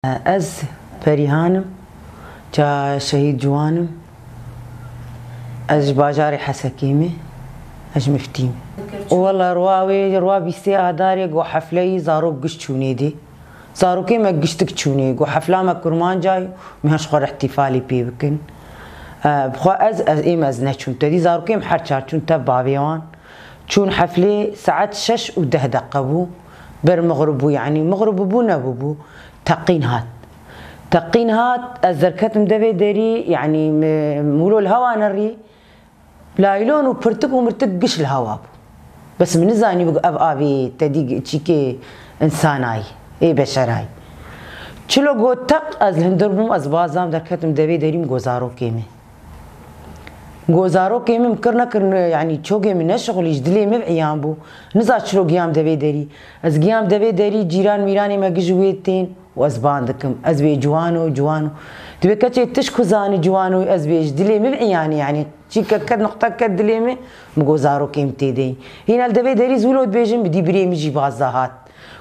از فريهانم جا شهيد جوانم از باجاري حسكيمي از مفتيمي والله روا بيستي اداري جو حفلي زارو قش تشونيدي زارو كي ما قشتك تشوني جو حفله ما كرمان جاي مهاش خور احتفالي بي بكن بخو از ايم از نچون تدي زارو كي محرچار چون تبابيوان چون حفلي ساعات 6 و 10 دقيقه بو بر مغربو يعني مغرب بو نبو تقين هات الزركت مدبي داري يعني مولو الهوا نري لايلون وبرتق ومرتق قش الهوا بس من زاني بقى ابي تدي تشيكي انساناي اي بشراي چلو گو تق از هندربوم از بازام دركت مدبي داري گوزارو كيمي مكرنا كرن يعني تشوغي من شغل يجدلي مبعيان بو نزا چلو قيام دبي داري از قيام دبي داري جيران ميراني ما جويتين وازباندكم ازبي جوانو تبي كتشي تشكو زاني جوانو ازبي جدلي مبعيان يعني تشي كد نقطه كد دليمي مغوزارو كيمتي دي هنا الدبي داري زولو بيجم بدي بريمي جي بازاهات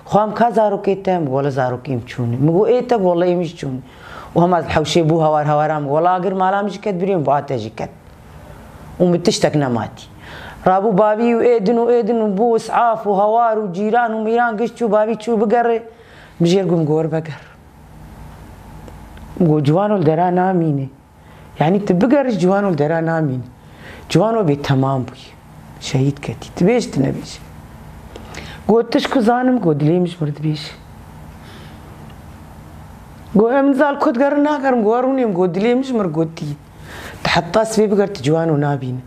خام كازارو كيتم ولا زارو كيم تشوني مغو ايتا والله يمش تشوني وهم الحوشي بو هوارام ولا اجر مالا مش كد بريم باتجي كد ومتشتك نماتي رابو بابي وايدن وبو اسعاف وهوار وجيران وميران قشتو بابي تشو بقر مجيرقم قور بقر مقو جوانو الدرا ناميني يعني تبقر جوانو الدرا ناميني جوانو بتمام بي شهيد كتي تبيش تنبيش قو تشكو زانم قو دلي مش مرد بيش قو امنزال كود قرنا قرم قواروني قو دلي مش مرقوتي تحطاس في بقرت جوانو نابين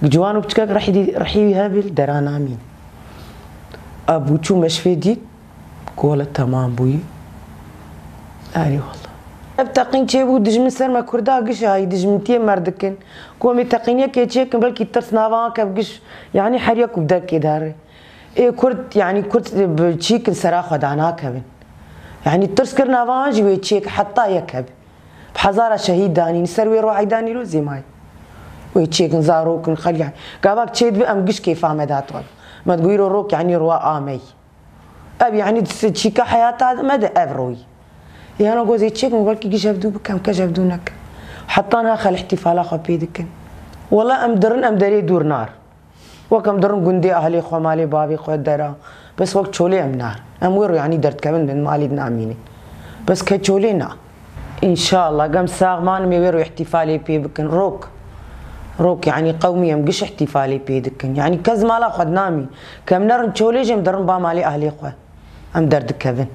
جوانو بتشكاك رح يهابل درا نامين ابو تشو مشفي ديت قولة تمام بوي أري والله أبتقين شيء بو دجمن سر ما كردا قش هاي دجمنتي مردكن قومي تقينيا كي شيء كن بلكي ترس نافا كبقش يعني حريا كبدا كدار إيه كرد يعني كرد بشيك سراخة دانا كبن يعني ترس كرنا فاجي ويتشيك حتى يكب بحزارة شهيد داني نسروي روح داني لو زي ماي ويتشيك نزارو كن خلي قابك تشيد بأم قش كيف عمدات ما تقولي روك يعني روا آمي أبي يعني تشيكا حياتها مدى أفروي يعني أنا جوزي تشيك مبالكي جي جابدو بكم كجابدونك حطانها خل احتفالها خبيدك والله أم دري دور نار وكم درن جندي أهلي خو مالي بابي خو درا بس وقت شولي أم نار أم ويرو يعني درت كمان من مالي ناميني بس كشولي نا إن شاء الله قام ساغ ما نميرو احتفالي بيبكن روك يعني قومي أم قش احتفالي بيدكن يعني كز مالا خد نامي كم نرن شولي جم درن با مالي أهلي خو أم درد كفن